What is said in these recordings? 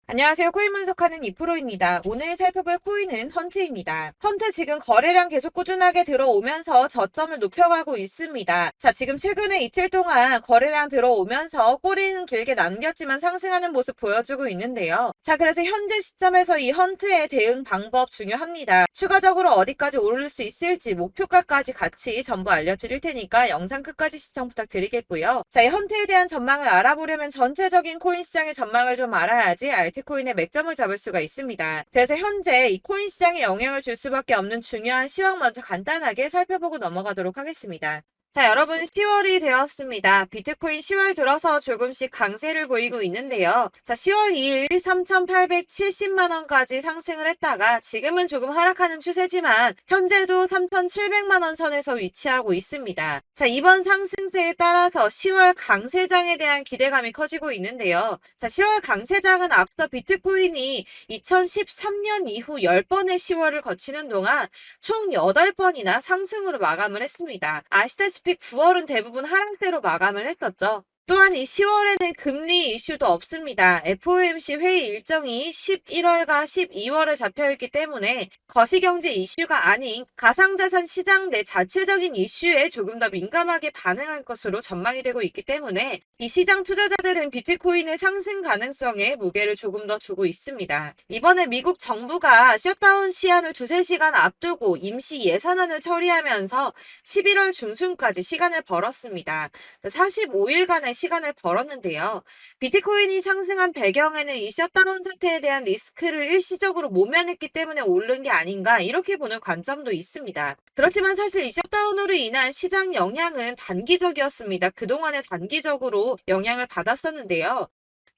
안녕하세요. 코인 분석하는 이프로입니다. 오늘 살펴볼 코인은 헌트입니다. 헌트 지금 거래량 계속 꾸준하게 들어오면서 저점을 높여가고 있습니다. 자, 지금 최근에 이틀 동안 거래량 들어오면서 꼬리는 길게 남겼지만 상승하는 모습 보여주고 있는데요. 자, 그래서 현재 시점에서 이 헌트의 대응 방법 중요합니다. 추가적으로 어디까지 오를 수 있을지 목표가까지 같이 전부 알려드릴 테니까 영상 끝까지 시청 부탁드리겠고요. 자, 이 헌트에 대한 전망을 알아보려면 전체적인 코인 시장의 전망을 좀 알아야지 알트코인의 맥점을 잡을 수가 있습니다. 그래서 현재 이 코인 시장에 영향을 줄 수밖에 없는 중요한 시황 먼저 간단하게 살펴보고 넘어가도록 하겠습니다. 자, 여러분 10월이 되었습니다. 비트코인 10월 들어서 조금씩 강세를 보이고 있는데요. 자, 10월 2일 3,870만 원까지 상승을 했다가 지금은 조금 하락하는 추세지만 현재도 3,700만 원 선에서 위치하고 있습니다. 자, 이번 상승세에 따라서 10월 강세장에 대한 기대감이 커지고 있는데요. 자, 10월 강세장은 앞서 비트코인이 2013년 이후 10번의 10월을 거치는 동안 총 8번이나 상승으로 마감을 했습니다. 아시다시피 9월은 대부분 하락세로 마감을 했었죠. 또한 이 10월에는 금리 이슈도 없습니다. FOMC 회의 일정이 11월과 12월에 잡혀있기 때문에 거시경제 이슈가 아닌 가상자산 시장 내 자체적인 이슈에 조금 더 민감하게 반응할 것으로 전망이 되고 있기 때문에 이 시장 투자자들은 비트코인의 상승 가능성에 무게를 조금 더 두고 있습니다. 이번에 미국 정부가 셧다운 시한을 2~3시간 앞두고 임시 예산안을 처리하면서 11월 중순까지 시간을 벌었습니다. 45일간의 시간을 벌었는데요. 비트코인이 상승한 배경에는 이 셧다운 사태에 대한 리스크를 일시적으로 모면했기 때문에 오른 게 아닌가 이렇게 보는 관점도 있습니다. 그렇지만 사실 이 셧다운으로 인한 시장 영향은 단기적이었습니다. 그동안에 단기적으로 영향을 받았었는데요.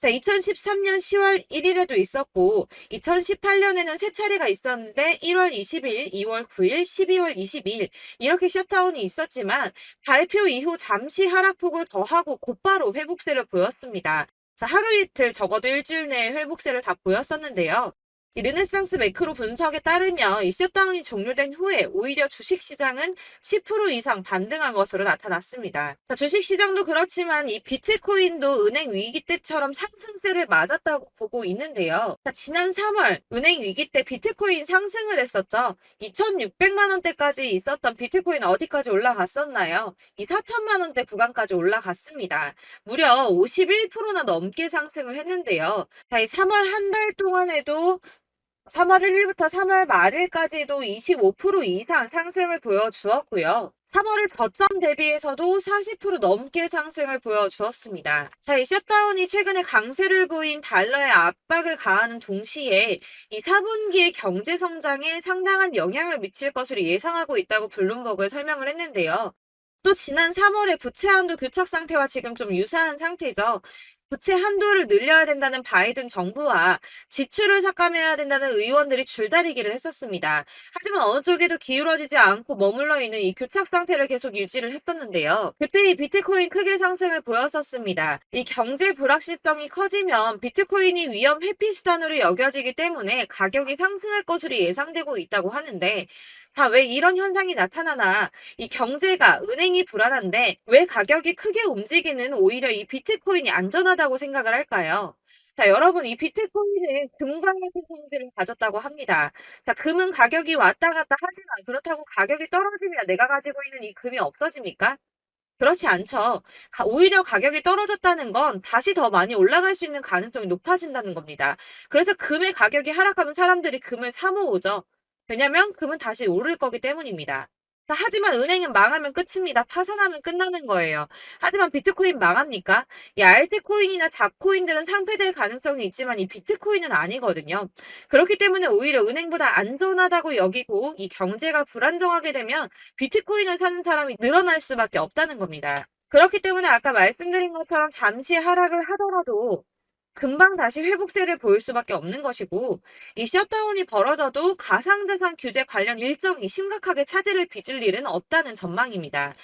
자, 2013년 10월 1일에도 있었고 2018년에는 세 차례가 있었는데 1월 20일, 2월 9일, 12월 22일 이렇게 셧다운이 있었지만 발표 이후 잠시 하락폭을 더하고 곧바로 회복세를 보였습니다. 자, 하루 이틀 적어도 일주일 내에 회복세를 다 보였었는데요. 이 르네상스 매크로 분석에 따르면 이 셧다운이 종료된 후에 오히려 주식시장은 10% 이상 반등한 것으로 나타났습니다. 자, 주식시장도 그렇지만 이 비트코인도 은행 위기 때처럼 상승세를 맞았다고 보고 있는데요. 자, 지난 3월 은행 위기 때 비트코인 상승을 했었죠. 2,600만 원대까지 있었던 비트코인 어디까지 올라갔었나요? 이 4천만 원대 구간까지 올라갔습니다. 무려 51%나 넘게 상승을 했는데요. 자, 이 3월 한 달 동안에도 3월 1일부터 3월 말일까지도 25% 이상 상승을 보여주었고요. 3월의 저점 대비해서도 40% 넘게 상승을 보여주었습니다. 자, 이 셧다운이 최근에 강세를 보인 달러에 압박을 가하는 동시에 이 4분기의 경제 성장에 상당한 영향을 미칠 것으로 예상하고 있다고 블룸버그에 설명을 했는데요. 또 지난 3월에 부채 한도 교착 상태와 지금 좀 유사한 상태죠. 부채 한도를 늘려야 된다는 바이든 정부와 지출을 삭감해야 된다는 의원들이 줄다리기를 했었습니다. 하지만 어느 쪽에도 기울어지지 않고 머물러 있는 이 교착 상태를 계속 유지를 했었는데요. 그때 이 비트코인 크게 상승을 보였었습니다. 이 경제 불확실성이 커지면 비트코인이 위험 회피 수단으로 여겨지기 때문에 가격이 상승할 것으로 예상되고 있다고 하는데 자, 왜 이런 현상이 나타나나 이 경제가 은행이 불안한데 왜 가격이 크게 움직이는 오히려 이 비트코인이 안전하다고 생각을 할까요? 자, 여러분, 이 비트코인은 금과 같은 성질을 가졌다고 합니다. 자, 금은 가격이 왔다 갔다 하지만 그렇다고 가격이 떨어지면 내가 가지고 있는 이 금이 없어집니까? 그렇지 않죠. 오히려 가격이 떨어졌다는 건 다시 더 많이 올라갈 수 있는 가능성이 높아진다는 겁니다. 그래서 금의 가격이 하락하면 사람들이 금을 사 모으죠. 왜냐면 금은 다시 오를 거기 때문입니다. 자, 하지만 은행은 망하면 끝입니다. 파산하면 끝나는 거예요. 하지만 비트코인 망합니까? 이 알트코인이나 잡코인들은 상폐될 가능성이 있지만 이 비트코인은 아니거든요. 그렇기 때문에 오히려 은행보다 안전하다고 여기고 이 경제가 불안정하게 되면 비트코인을 사는 사람이 늘어날 수밖에 없다는 겁니다. 그렇기 때문에 아까 말씀드린 것처럼 잠시 하락을 하더라도 금방 다시 회복세를 보일 수밖에 없는 것이고 이 셧다운이 벌어져도 가상자산 규제 관련 일정이 심각하게 차질을 빚을 일은 없다는 전망입니다.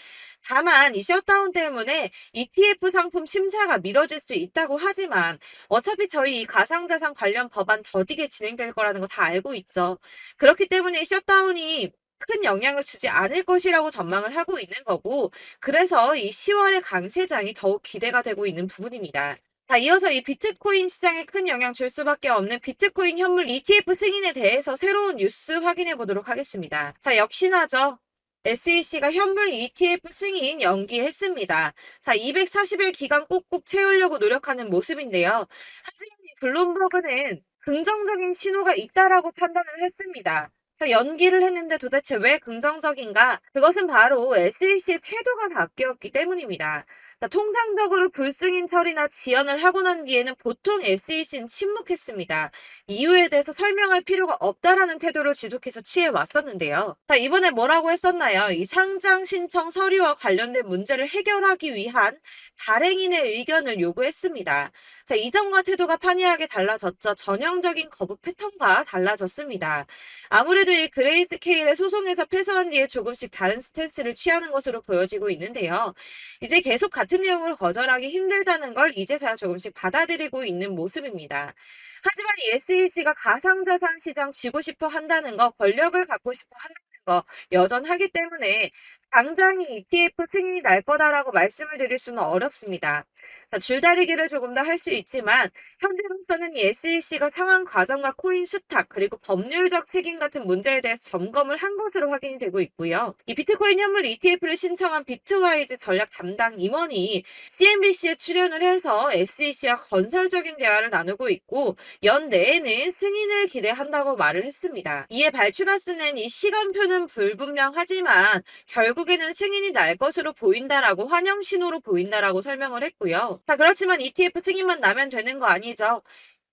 다만 이 셧다운 때문에 ETF 상품 심사가 미뤄질 수 있다고 하지만 어차피 저희 이 가상자산 관련 법안 더디게 진행될 거라는 거 다 알고 있죠. 그렇기 때문에 이 셧다운이 큰 영향을 주지 않을 것이라고 전망을 하고 있는 거고 그래서 이 10월의 강세장이 더욱 기대가 되고 있는 부분입니다. 자, 이어서 이 비트코인 시장에 큰 영향 줄 수밖에 없는 비트코인 현물 ETF 승인에 대해서 새로운 뉴스 확인해 보도록 하겠습니다. 자, 역시나죠. SEC가 현물 ETF 승인 연기했습니다. 자, 240일 기간 꼭꼭 채우려고 노력하는 모습인데요. 하지만 이 블룸버그는 긍정적인 신호가 있다라고 판단을 했습니다. 자, 연기를 했는데 도대체 왜 긍정적인가? 그것은 바로 SEC의 태도가 바뀌었기 때문입니다. 자, 통상적으로 불승인 처리나 지연을 하고 난 뒤에는 보통 SEC는 침묵했습니다. 이유에 대해서 설명할 필요가 없다라는 태도를 지속해서 취해 왔었는데요. 자, 이번에 뭐라고 했었나요? 이 상장 신청 서류와 관련된 문제를 해결하기 위한 발행인의 의견을 요구했습니다. 자, 이전과 태도가 판이하게 달라졌죠. 전형적인 거부 패턴과 달라졌습니다. 아무래도 이 그레이스케일의 소송에서 패소한 뒤에 조금씩 다른 스탠스를 취하는 것으로 보여지고 있는데요. 이제 계속 같은 내용을 거절하기 힘들다는 걸 이제서야 조금씩 받아들이고 있는 모습입니다. 하지만 이 SEC가 가상자산 시장 쥐고 싶어 한다는 거, 권력을 갖고 싶어 한다는 거 여전하기 때문에 당장 이 ETF 승인이 날 거다라고 말씀을 드릴 수는 어렵습니다. 자, 줄다리기를 조금 더 할 수 있지만 현재로서는 이 SEC가 상한 과정과 코인 수탁 그리고 법률적 책임 같은 문제에 대해서 점검을 한 것으로 확인이 되고 있고요. 이 비트코인 현물 ETF를 신청한 비트와이즈 전략 담당 임원이 CNBC에 출연을 해서 SEC와 건설적인 대화를 나누고 있고 연내에는 승인을 기대한다고 말을 했습니다. 이에 발추나스는 이 시간표는 불분명하지만 결국에는 승인이 날 것으로 보인다라고 환영 신호로 보인다라고 설명을 했고요. 자, 그렇지만 ETF 승인만 나면 되는 거 아니죠.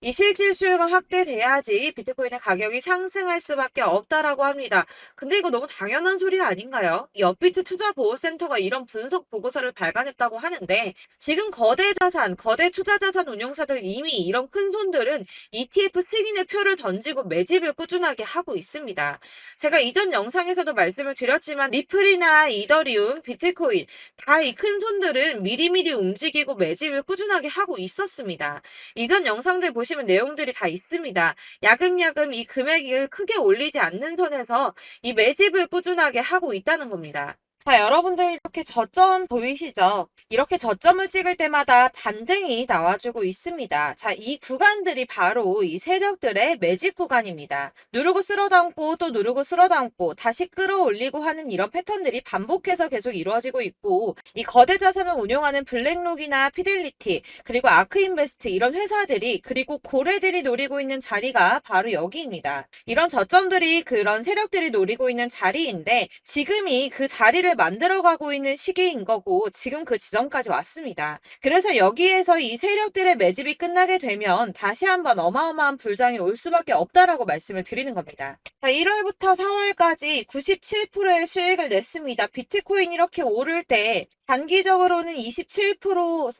이 실질 수요가 확대돼야지 비트코인의 가격이 상승할 수밖에 없다라고 합니다. 근데 이거 너무 당연한 소리 아닌가요? 이 업비트 투자보호센터가 이런 분석 보고서를 발간했다고 하는데 지금 거대 자산, 거대 투자자산 운용사들 이미 이런 큰 손들은 ETF 승인의 표를 던지고 매집을 꾸준하게 하고 있습니다. 제가 이전 영상에서도 말씀을 드렸지만 리플이나 이더리움, 비트코인 다 이 큰 손들은 미리미리 움직이고 매집을 꾸준하게 하고 있었습니다. 이전 영상들 보시면 내용들이 다 있습니다. 야금야금 이 금액을 크게 올리지 않는 선에서 이 매집을 꾸준하게 하고 있다는 겁니다. 자, 여러분들 이렇게 저점 보이시죠? 이렇게 저점을 찍을 때마다 반등이 나와주고 있습니다. 자, 이 구간들이 바로 이 세력들의 매집 구간입니다. 누르고 쓸어담고 또 누르고 쓸어담고 다시 끌어올리고 하는 이런 패턴들이 반복해서 계속 이루어지고 있고 이 거대 자산을 운용하는 블랙록이나 피델리티 그리고 아크인베스트 이런 회사들이 그리고 고래들이 노리고 있는 자리가 바로 여기입니다. 이런 저점들이 그런 세력들이 노리고 있는 자리인데 지금이 그 자리를 만들어가고 있는 시기인 거고 지금 그 지점까지 왔습니다. 그래서 여기에서 이 세력들의 매집이 끝나게 되면 다시 한번 어마어마한 불장이 올 수밖에 없다라고 말씀을 드리는 겁니다. 자, 1월부터 4월까지 97%의 수익을 냈습니다. 비트코인 이렇게 오를 때 단기적으로는 27%,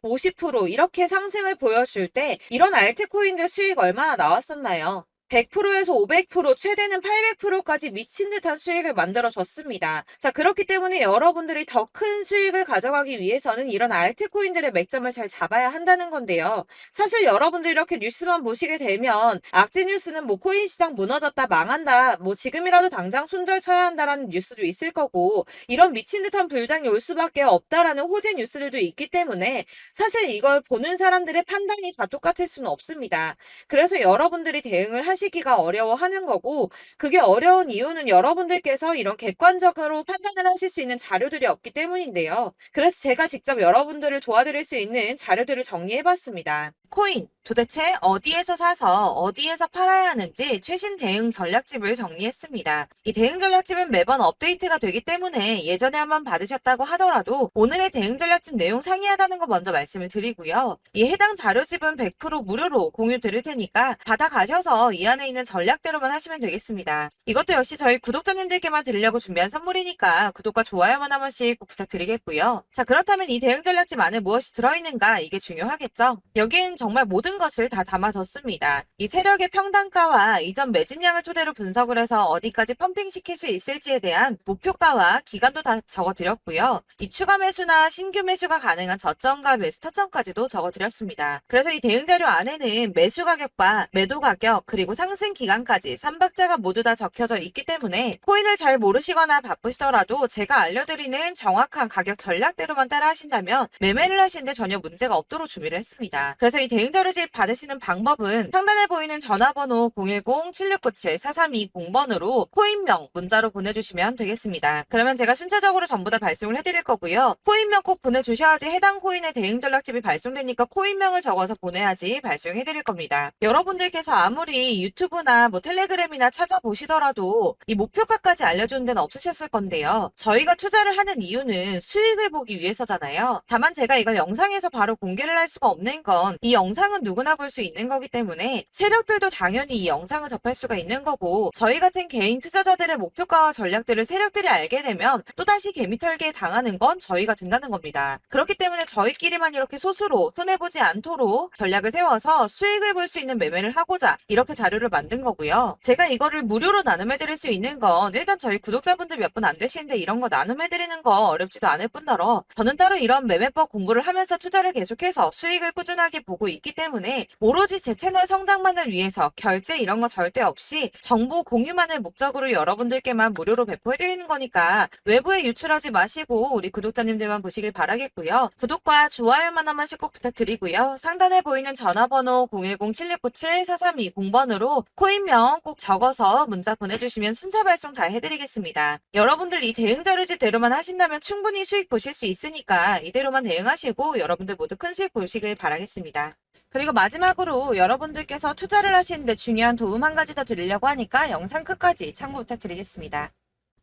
50% 이렇게 상승을 보여줄 때 이런 알트코인들 수익 얼마나 나왔었나요? 100%에서 500%, 최대는 800%까지 미친 듯한 수익을 만들어줬습니다. 자, 그렇기 때문에 여러분들이 더 큰 수익을 가져가기 위해서는 이런 알트코인들의 맥점을 잘 잡아야 한다는 건데요. 사실 여러분들 이렇게 뉴스만 보시게 되면 악재 뉴스는 뭐 코인 시장 무너졌다, 망한다, 뭐 지금이라도 당장 손절 쳐야 한다라는 뉴스도 있을 거고 이런 미친 듯한 불장이 올 수밖에 없다라는 호재 뉴스들도 있기 때문에 사실 이걸 보는 사람들의 판단이 다 똑같을 수는 없습니다. 그래서 여러분들이 대응을 하시기가 어려워하는 거고 그게 어려운 이유는 여러분들께서 이런 객관적으로 판단을 하실 수 있는 자료들이 없기 때문인데요. 그래서 제가 직접 여러분들을 도와드릴 수 있는 자료들을 정리해봤습니다. 코인 도대체 어디에서 사서 어디에서 팔아야 하는지 최신 대응 전략집을 정리했습니다. 이 대응 전략집은 매번 업데이트가 되기 때문에 예전에 한번 받으셨다고 하더라도 오늘의 대응 전략집 내용 상이하다는 거 먼저 말씀을 드리고요. 이 해당 자료집은 100% 무료로 공유 드릴 테니까 받아가셔서 이 안에 있는 전략대로만 하시면 되겠습니다. 이것도 역시 저희 구독자님들께만 드리려고 준비한 선물이니까 구독과 좋아요만 한 번씩 꼭 부탁드리겠고요. 자, 그렇다면 이 대응 전략집 안에 무엇이 들어있는가 이게 중요하겠죠? 여기엔 정말 모든 것을 다 담아뒀습니다. 이 세력의 평단가와 이전 매집량을 토대로 분석을 해서 어디까지 펌핑시킬 수 있을지에 대한 목표가와 기간도 다 적어드렸고요. 이 추가 매수나 신규 매수가 가능한 저점과 매수 타점까지도 적어드렸습니다. 그래서 이 대응 자료 안에는 매수 가격과 매도 가격 그리고 상승 기간까지 3박자가 모두 다 적혀져 있기 때문에 코인을 잘 모르시거나 바쁘시더라도 제가 알려드리는 정확한 가격 전략대로만 따라 하신다면 매매를 하시는데 전혀 문제가 없도록 준비를 했습니다. 그래서 이 대응자료집 받으시는 방법은 상단에 보이는 전화번호 010-7697-4320번으로 코인명 문자로 보내주시면 되겠습니다. 그러면 제가 순차적으로 전부 다 발송을 해드릴 거고요. 코인명 꼭 보내주셔야지 해당 코인의 대응 전략집이 발송되니까 코인명을 적어서 보내야지 발송해드릴 겁니다. 여러분들께서 아무리 유튜브나 뭐 텔레그램이나 찾아보시더라도 이 목표가까지 알려주는 데는 없으셨을 건데요. 저희가 투자를 하는 이유는 수익을 보기 위해서잖아요. 다만 제가 이걸 영상에서 바로 공개를 할 수가 없는 건 이 영상은 누구나 볼 수 있는 거기 때문에 세력들도 당연히 이 영상을 접할 수가 있는 거고, 저희 같은 개인 투자자들의 목표가와 전략들을 세력들이 알게 되면 또다시 개미털기에 당하는 건 저희가 된다는 겁니다. 그렇기 때문에 저희끼리만 이렇게 소수로 손해보지 않도록 전략을 세워서 수익을 볼 수 있는 매매를 하고자 이렇게 자료를 만든 거고요. 제가 이거를 무료로 나눔해드릴 수 있는 건 일단 저희 구독자분들 몇 분 안 되시는데 이런 거 나눔해드리는 거 어렵지도 않을 뿐더러 저는 따로 이런 매매법 공부를 하면서 투자를 계속해서 수익을 꾸준하게 보고 있기 때문에 오로지 제 채널 성장만을 위해서 결제 이런 거 절대 없이 정보 공유만을 목적으로 여러분들께만 무료로 배포해드리는 거니까 외부에 유출하지 마시고 우리 구독자님들만 보시길 바라겠고요. 구독과 좋아요만 한 번씩 꼭 부탁드리고요. 상단에 보이는 전화번호 010-7697-4320번으로 코인명 꼭 적어서 문자 보내주시면 순차 발송 다 해드리겠습니다. 여러분들 이 대응자료집대로만 하신다면 충분히 수익 보실 수 있으니까 이대로만 대응하시고 여러분들 모두 큰 수익 보시길 바라겠습니다. 그리고 마지막으로 여러분들께서 투자를 하시는데 중요한 도움 한 가지 더 드리려고 하니까 영상 끝까지 참고 부탁드리겠습니다.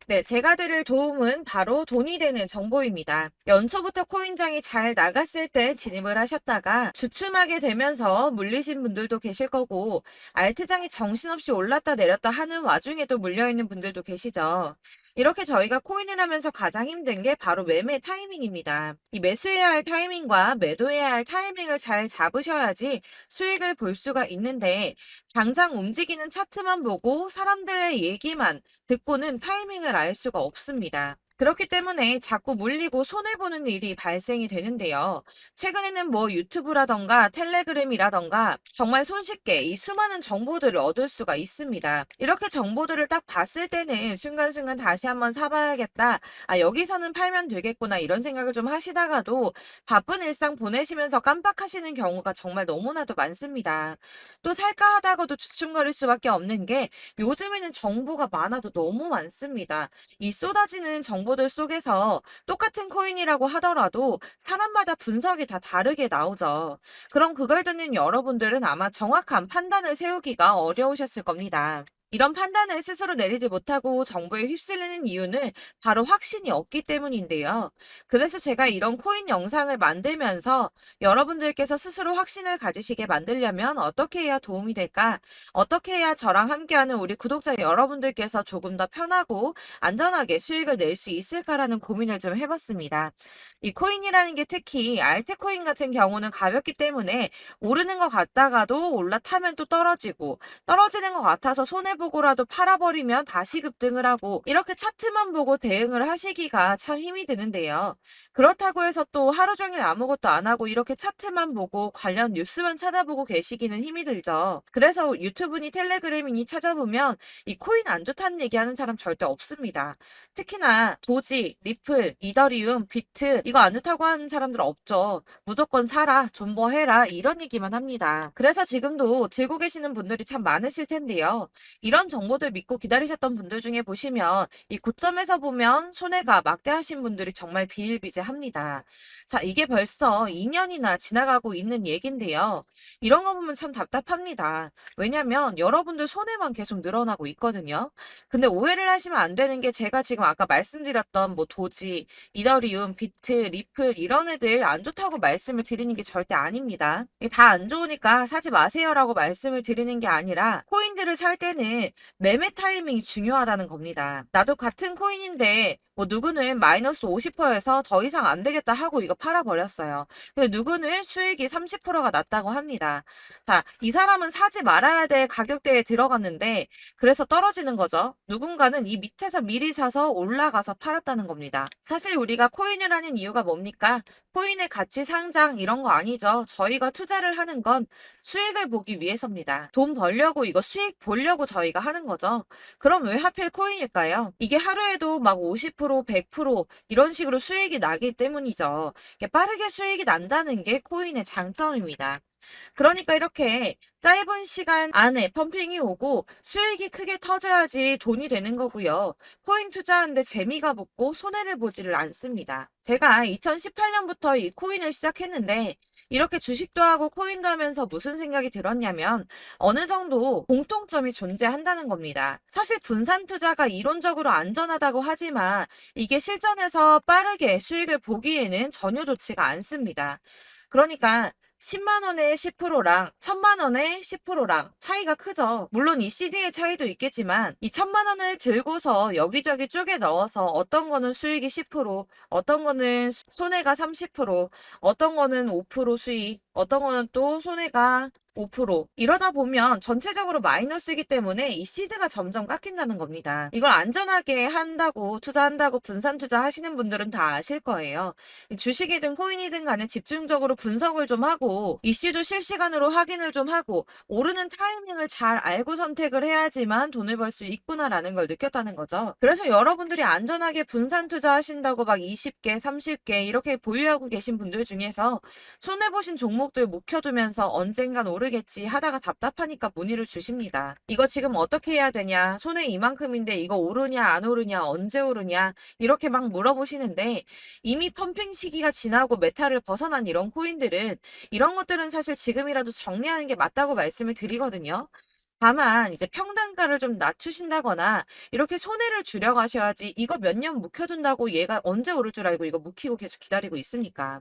네, 제가 드릴 도움은 바로 돈이 되는 정보입니다. 연초부터 코인장이 잘 나갔을 때 진입을 하셨다가 주춤하게 되면서 물리신 분들도 계실 거고, 알트장이 정신없이 올랐다 내렸다 하는 와중에도 물려있는 분들도 계시죠. 이렇게 저희가 코인을 하면서 가장 힘든 게 바로 매매 타이밍입니다. 이 매수해야 할 타이밍과 매도해야 할 타이밍을 잘 잡으셔야지 수익을 볼 수가 있는데, 당장 움직이는 차트만 보고 사람들의 얘기만 듣고는 타이밍을 알 수가 없습니다. 그렇기 때문에 자꾸 물리고 손해보는 일이 발생이 되는데요. 최근에는 뭐 유튜브라던가 텔레그램이라던가 정말 손쉽게 이 수많은 정보들을 얻을 수가 있습니다. 이렇게 정보들을 딱 봤을 때는 순간순간 다시 한번 사봐야겠다. 아, 여기서는 팔면 되겠구나. 이런 생각을 좀 하시다가도 바쁜 일상 보내시면서 깜빡하시는 경우가 정말 너무나도 많습니다. 또 살까 하다가도 주춤거릴 수밖에 없는 게 요즘에는 정보가 많아도 너무 많습니다. 이 쏟아지는 정보들 속에서 똑같은 코인이라고 하더라도 사람마다 분석이 다 다르게 나오죠. 그럼 그걸 듣는 여러분들은 아마 정확한 판단을 세우기가 어려우셨을 겁니다. 이런 판단을 스스로 내리지 못하고 정보에 휩쓸리는 이유는 바로 확신이 없기 때문인데요. 그래서 제가 이런 코인 영상을 만들면서 여러분들께서 스스로 확신을 가지시게 만들려면 어떻게 해야 도움이 될까? 어떻게 해야 저랑 함께하는 우리 구독자 여러분들께서 조금 더 편하고 안전하게 수익을 낼 수 있을까라는 고민을 좀 해봤습니다. 이 코인이라는 게 특히 알트코인 같은 경우는 가볍기 때문에 오르는 것 같다가도 올라타면 또 떨어지고, 떨어지는 것 같아서 손해보고라도 팔아버리면 다시 급등을 하고, 이렇게 차트만 보고 대응을 하시기가 참 힘이 드는데요. 그렇다고 해서 또 하루 종일 아무것도 안 하고 이렇게 차트만 보고 관련 뉴스만 찾아보고 계시기는 힘이 들죠. 그래서 유튜브니 텔레그램이니 찾아보면 이 코인 안 좋다는 얘기하는 사람 절대 없습니다. 특히나 도지, 리플, 이더리움, 비트 이거 안 좋다고 하는 사람들 없죠. 무조건 사라, 존버해라 이런 얘기만 합니다. 그래서 지금도 들고 계시는 분들이 참 많으실 텐데요. 이런 정보들 믿고 기다리셨던 분들 중에 보시면 이 고점에서 보면 손해가 막대하신 분들이 정말 비일비재합니다. 자, 이게 벌써 2년이나 지나가고 있는 얘긴데요. 이런 거 보면 참 답답합니다. 왜냐면 여러분들 손해만 계속 늘어나고 있거든요. 근데 오해를 하시면 안 되는 게 제가 지금 아까 말씀드렸던 뭐 도지, 이더리움, 비트, 리플 이런 애들 안 좋다고 말씀을 드리는 게 절대 아닙니다. 다 안 좋으니까 사지 마세요라고 말씀을 드리는 게 아니라 코인들을 살 때는 매매 타이밍이 중요하다는 겁니다. 나도 같은 코인인데 뭐 누구는 마이너스 50%에서 더 이상 안 되겠다 하고 이거 팔아버렸어요. 근데 누구는 수익이 30%가 났다고 합니다. 자, 이 사람은 사지 말아야 될 가격대에 들어갔는데 그래서 떨어지는 거죠. 누군가는 이 밑에서 미리 사서 올라가서 팔았다는 겁니다. 사실 우리가 코인을 하는 이유가 이유가 뭡니까? 코인의 가치 상장 이런 거 아니죠. 저희가 투자를 하는 건 수익을 보기 위해서입니다. 돈 벌려고 이거 수익 보려고 저희가 하는 거죠. 그럼 왜 하필 코인일까요? 이게 하루에도 막 50%, 100% 이런 식으로 수익이 나기 때문이죠. 이게 빠르게 수익이 난다는 게 코인의 장점입니다. 그러니까 이렇게 짧은 시간 안에 펌핑이 오고 수익이 크게 터져야지 돈이 되는 거고요. 코인 투자하는데 재미가 붙고 손해를 보지를 않습니다. 제가 2018년부터 이 코인을 시작했는데 이렇게 주식도 하고 코인도 하면서 무슨 생각이 들었냐면 어느 정도 공통점이 존재한다는 겁니다. 사실 분산 투자가 이론적으로 안전하다고 하지만 이게 실전에서 빠르게 수익을 보기에는 전혀 좋지가 않습니다. 그러니까 10만 원에 10%랑 1000만 원에 10%랑 차이가 크죠. 물론 이 CD의 차이도 있겠지만 이 1000만 원을 들고서 여기저기 쪼개 넣어서 어떤 거는 수익이 10%, 어떤 거는 손해가 30%, 어떤 거는 5% 수익, 어떤 거는 또 손해가 5% 이러다 보면 전체적으로 마이너스이기 때문에 이 시드가 점점 깎인다는 겁니다. 이걸 안전하게 한다고 투자한다고 분산 투자하시는 분들은 다 아실 거예요. 주식이든 코인이든 간에 집중적으로 분석을 좀 하고 이슈도 실시간으로 확인을 좀 하고 오르는 타이밍을 잘 알고 선택을 해야지만 돈을 벌 수 있구나라는 걸 느꼈다는 거죠. 그래서 여러분들이 안전하게 분산 투자하신다고 막 20개, 30개 이렇게 보유하고 계신 분들 중에서 손해보신 종목들 묵혀두면서 언젠간 오르겠지 하다가 답답하니까 문의를 주십니다. 이거 지금 어떻게 해야 되냐? 손해 이만큼인데 이거 오르냐 안 오르냐 언제 오르냐 이렇게 막 물어보시는데 이미 펌핑 시기가 지나고 메타를 벗어난 이런 코인들은 이런 것들은 사실 지금이라도 정리하는 게 맞다고 말씀을 드리거든요. 다만 이제 평단가를 좀 낮추신다거나 이렇게 손해를 줄여가셔야지 이거 몇 년 묵혀둔다고 얘가 언제 오를 줄 알고 이거 묵히고 계속 기다리고 있습니까?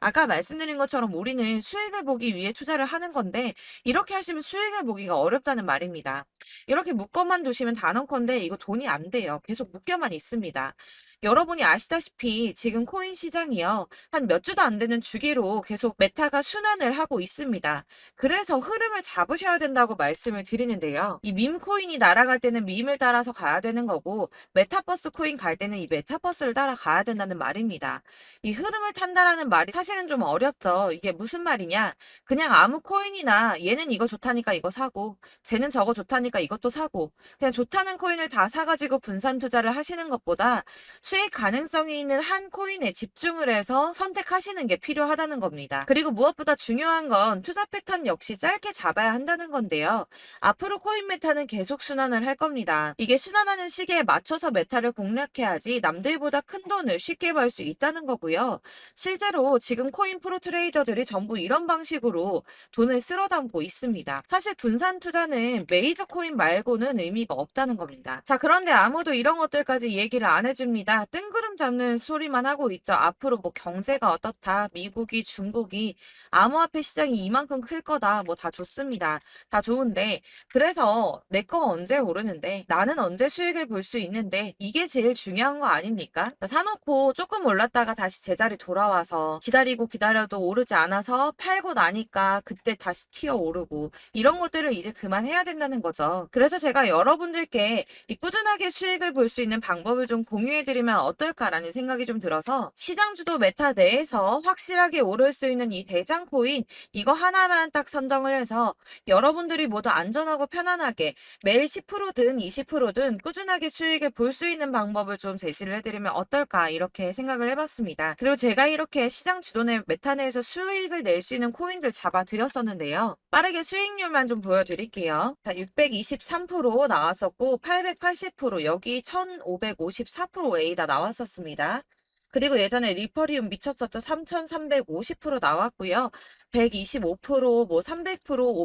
아까 말씀드린 것처럼 우리는 수익을 보기 위해 투자를 하는 건데 이렇게 하시면 수익을 보기가 어렵다는 말입니다. 이렇게 묶어만 두시면 단언컨대 이거 돈이 안 돼요. 계속 묶여만 있습니다. 여러분이 아시다시피 지금 코인 시장이요. 한 몇 주도 안 되는 주기로 계속 메타가 순환을 하고 있습니다. 그래서 흐름을 잡으셔야 된다고 말씀을 드리는데요. 이 밈 코인이 날아갈 때는 밈을 따라서 가야 되는 거고 메타버스 코인 갈 때는 이 메타버스를 따라가야 된다는 말입니다. 이 흐름을 탄다라는 말이 사실은 좀 어렵죠. 이게 무슨 말이냐? 그냥 아무 코인이나 얘는 이거 좋다니까 이거 사고 쟤는 저거 좋다니까 이것도 사고 그냥 좋다는 코인을 다 사가지고 분산 투자를 하시는 것보다 수익 가능성이 있는 한 코인에 집중을 해서 선택하시는 게 필요하다는 겁니다. 그리고 무엇보다 중요한 건 투자 패턴 역시 짧게 잡아야 한다는 건데요. 앞으로 코인 메타는 계속 순환을 할 겁니다. 이게 순환하는 시기에 맞춰서 메타를 공략해야지 남들보다 큰 돈을 쉽게 벌 수 있다는 거고요. 실제로 지금 코인 프로 트레이더들이 전부 이런 방식으로 돈을 쓸어 담고 있습니다. 사실 분산 투자는 메이저 코인 말고는 의미가 없다는 겁니다. 자, 그런데 아무도 이런 것들까지 얘기를 안 해줍니다. 뜬구름 잡는 소리만 하고 있죠. 앞으로 뭐 경제가 어떻다, 미국이, 중국이, 암호화폐 시장이 이만큼 클 거다, 뭐 다 좋습니다. 다 좋은데, 그래서 내 거 언제 오르는데, 나는 언제 수익을 볼 수 있는데, 이게 제일 중요한 거 아닙니까? 사놓고 조금 올랐다가 다시 제자리 돌아와서 기다리고 기다려도 오르지 않아서 팔고 나니까 그때 다시 튀어 오르고, 이런 것들을 이제 그만해야 된다는 거죠. 그래서 제가 여러분들께 이 꾸준하게 수익을 볼 수 있는 방법을 좀 공유해드리면 어떨까라는 생각이 좀 들어서 시장주도 메타 내에서 확실하게 오를 수 있는 이 대장 코인 이거 하나만 딱 선정을 해서 여러분들이 모두 안전하고 편안하게 매일 10%든 20%든 꾸준하게 수익을 볼 수 있는 방법을 좀 제시를 해드리면 어떨까 이렇게 생각을 해봤습니다. 그리고 제가 이렇게 시장 주도내 메타 내에서 수익을 낼 수 있는 코인들 잡아드렸었는데요. 빠르게 수익률만 좀 보여드릴게요. 자, 623% 나왔었고 880% 여기 1554% A다 나왔었습니다. 그리고 예전에 리퍼리움 미쳤었죠. 3350% 나왔고요. 125%, 뭐 300%,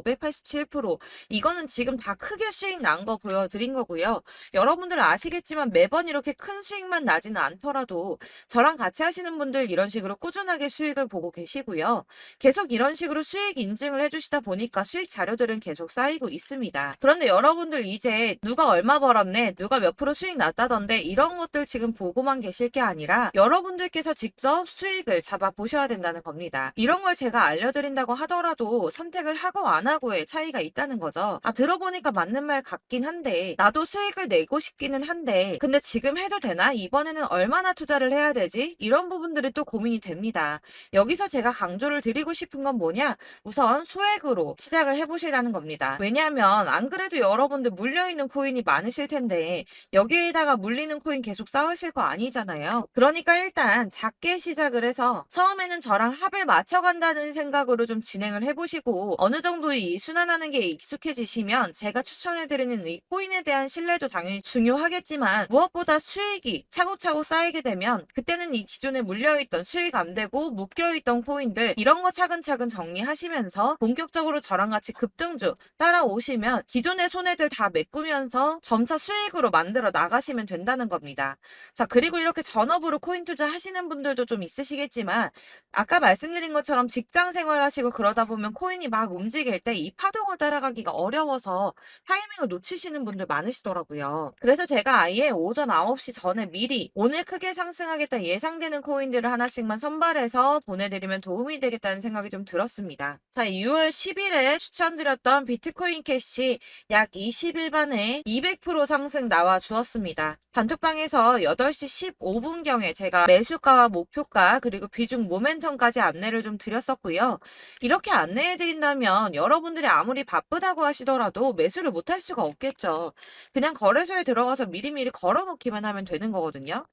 587% 이거는 지금 다 크게 수익 난 거 보여드린 거고요. 여러분들 아시겠지만 매번 이렇게 큰 수익만 나지는 않더라도 저랑 같이 하시는 분들 이런 식으로 꾸준하게 수익을 보고 계시고요. 계속 이런 식으로 수익 인증을 해주시다 보니까 수익 자료들은 계속 쌓이고 있습니다. 그런데 여러분들 이제 누가 얼마 벌었네, 누가 몇 프로 수익 났다던데 이런 것들 지금 보고만 계실 게 아니라 여러분들께서 직접 수익을 잡아 보셔야 된다는 겁니다. 이런 걸 제가 알려드릴 알려드린다고 하더라도 선택을 하고 안 하고의 차이가 있다는 거죠. 아, 들어보니까 맞는 말 같긴 한데, 나도 수익을 내고 싶기는 한데, 근데 지금 해도 되나? 이번에는 얼마나 투자를 해야 되지? 이런 부분들이 또 고민이 됩니다. 여기서 제가 강조를 드리고 싶은 건 뭐냐? 우선 소액으로 시작을 해보시라는 겁니다. 왜냐하면 안 그래도 여러분들 물려있는 코인이 많으실 텐데 여기에다가 물리는 코인 계속 쌓으실 거 아니잖아요. 그러니까 일단 작게 시작을 해서 처음에는 저랑 합을 맞춰간다는 생각으로 좀 진행을 해보시고 어느 정도 이 순환하는 게 익숙해지시면 제가 추천해드리는 이 코인에 대한 신뢰도 당연히 중요하겠지만 무엇보다 수익이 차곡차곡 쌓이게 되면 그때는 이 기존에 물려있던 수익 안 되고 묶여있던 코인들 이런 거 차근차근 정리하시면서 본격적으로 저랑 같이 급등주 따라오시면 기존의 손해들 다 메꾸면서 점차 수익으로 만들어 나가시면 된다는 겁니다. 자, 그리고 이렇게 전업으로 코인 투자 하시는 분들도 좀 있으시겠지만 아까 말씀드린 것처럼 직장 생활하시고 그러다 보면 코인이 막 움직일 때 이 파동을 따라가기가 어려워서 타이밍을 놓치시는 분들 많으시더라고요. 그래서 제가 아예 오전 9시 전에 미리 오늘 크게 상승하겠다 예상되는 코인들을 하나씩만 선발해서 보내드리면 도움이 되겠다는 생각이 좀 들었습니다. 자, 6월 10일에 추천드렸던 비트코인 캐시 약 20일 만에 200% 상승 나와 주었습니다. 단톡방에서 8시 15분경에 제가 매수가와 목표가 그리고 비중 모멘텀까지 안내를 좀 드렸었고요. 이렇게 안내해 드린다면 여러분들이 아무리 바쁘다고 하시더라도 매수를 못할 수가 없겠죠. 그냥 거래소에 들어가서 미리미리 걸어놓기만 하면 되는 거거든요.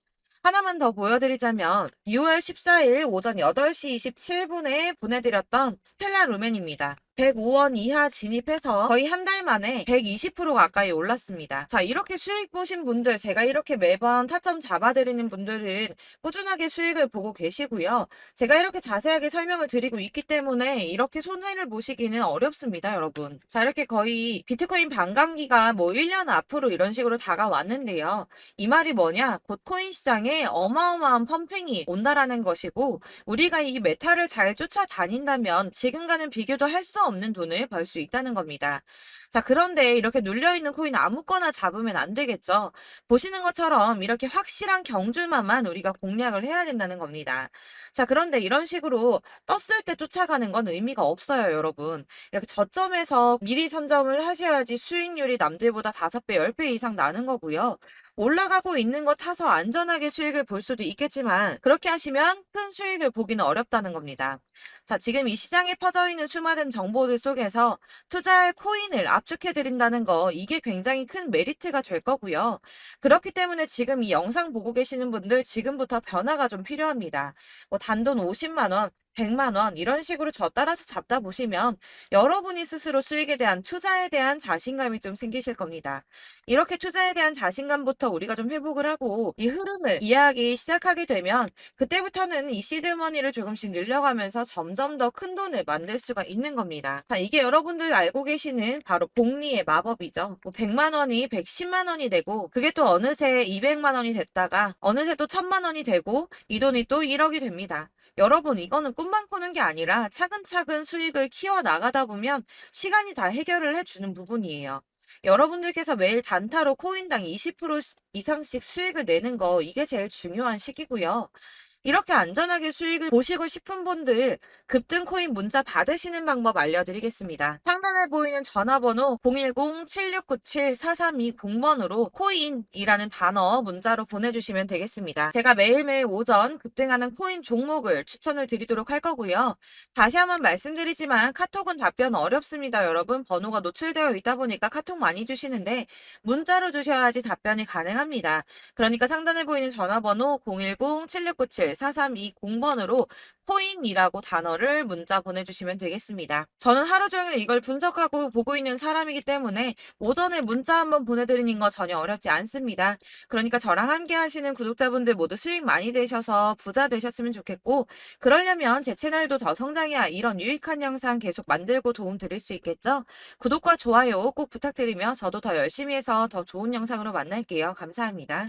하나만 더 보여드리자면 6월 14일 오전 8시 27분에 보내드렸던 스텔라 루멘입니다. 105원 이하 진입해서 거의 한 달 만에 120% 가까이 올랐습니다. 자, 이렇게 수익 보신 분들, 제가 이렇게 매번 타점 잡아드리는 분들은 꾸준하게 수익을 보고 계시고요. 제가 이렇게 자세하게 설명을 드리고 있기 때문에 이렇게 손해를 보시기는 어렵습니다, 여러분. 자, 이렇게 거의 비트코인 반감기가 뭐 1년 앞으로 이런 식으로 다가왔는데요. 이 말이 뭐냐? 곧 코인 시장에 어마어마한 펌핑이 온다라는 것이고 우리가 이 메타를 잘 쫓아다닌다면 지금과는 비교도 할 수 없는 돈을 벌 수 있다는 겁니다. 자, 그런데 이렇게 눌려있는 코인 아무거나 잡으면 안 되겠죠. 보시는 것처럼 이렇게 확실한 경주만만 우리가 공략을 해야 된다는 겁니다. 자, 그런데 이런 식으로 떴을 때 쫓아가는 건 의미가 없어요, 여러분. 이렇게 저점에서 미리 선점을 하셔야지 수익률이 남들보다 5배, 10배 이상 나는 거고요. 올라가고 있는 거 타서 안전하게 수익을 볼 수도 있겠지만 그렇게 하시면 큰 수익을 보기는 어렵다는 겁니다. 자, 지금 이 시장에 퍼져 있는 수많은 정보들 속에서 투자할 코인을 압축해 드린다는 거 이게 굉장히 큰 메리트가 될 거고요. 그렇기 때문에 지금 이 영상 보고 계시는 분들 지금부터 변화가 좀 필요합니다. 뭐 단돈 50만 원, 100만 원 이런 식으로 저 따라서 잡다 보시면 여러분이 스스로 수익에 대한 투자에 대한 자신감이 좀 생기실 겁니다. 이렇게 투자에 대한 자신감부터 우리가 좀 회복을 하고 이 흐름을 이해하기 시작하게 되면 그때부터는 이 시드머니를 조금씩 늘려가면서 점점 더 큰 돈을 만들 수가 있는 겁니다. 자, 이게 여러분들 알고 계시는 바로 복리의 마법이죠. 뭐 100만 원이 110만 원이 되고 그게 또 어느새 200만 원이 됐다가 어느새 또 1000만 원이 되고 이 돈이 또 1억이 됩니다. 여러분, 이거는 꿈만 꾸는 게 아니라 차근차근 수익을 키워 나가다 보면 시간이 다 해결을 해주는 부분이에요. 여러분들께서 매일 단타로 코인당 20% 이상씩 수익을 내는 거 이게 제일 중요한 시기고요. 이렇게 안전하게 수익을 보시고 싶은 분들 급등 코인 문자 받으시는 방법 알려드리겠습니다. 상단에 보이는 전화번호 010-7697-4320번으로 코인이라는 단어 문자로 보내주시면 되겠습니다. 제가 매일매일 오전 급등하는 코인 종목을 추천을 드리도록 할 거고요. 다시 한번 말씀드리지만 카톡은 답변 어렵습니다. 여러분, 번호가 노출되어 있다 보니까 카톡 많이 주시는데 문자로 주셔야지 답변이 가능합니다. 그러니까 상단에 보이는 전화번호 010-7697 4320번으로 코인이라고 단어를 문자 보내주시면 되겠습니다. 저는 하루 종일 이걸 분석하고 보고 있는 사람이기 때문에 오전에 문자 한번 보내드리는 거 전혀 어렵지 않습니다. 그러니까 저랑 함께 하시는 구독자분들 모두 수익 많이 되셔서 부자 되셨으면 좋겠고 그러려면 제 채널도 더 성장해야 이런 유익한 영상 계속 만들고 도움 드릴 수 있겠죠? 구독과 좋아요 꼭 부탁드리며 저도 더 열심히 해서 더 좋은 영상으로 만날게요. 감사합니다.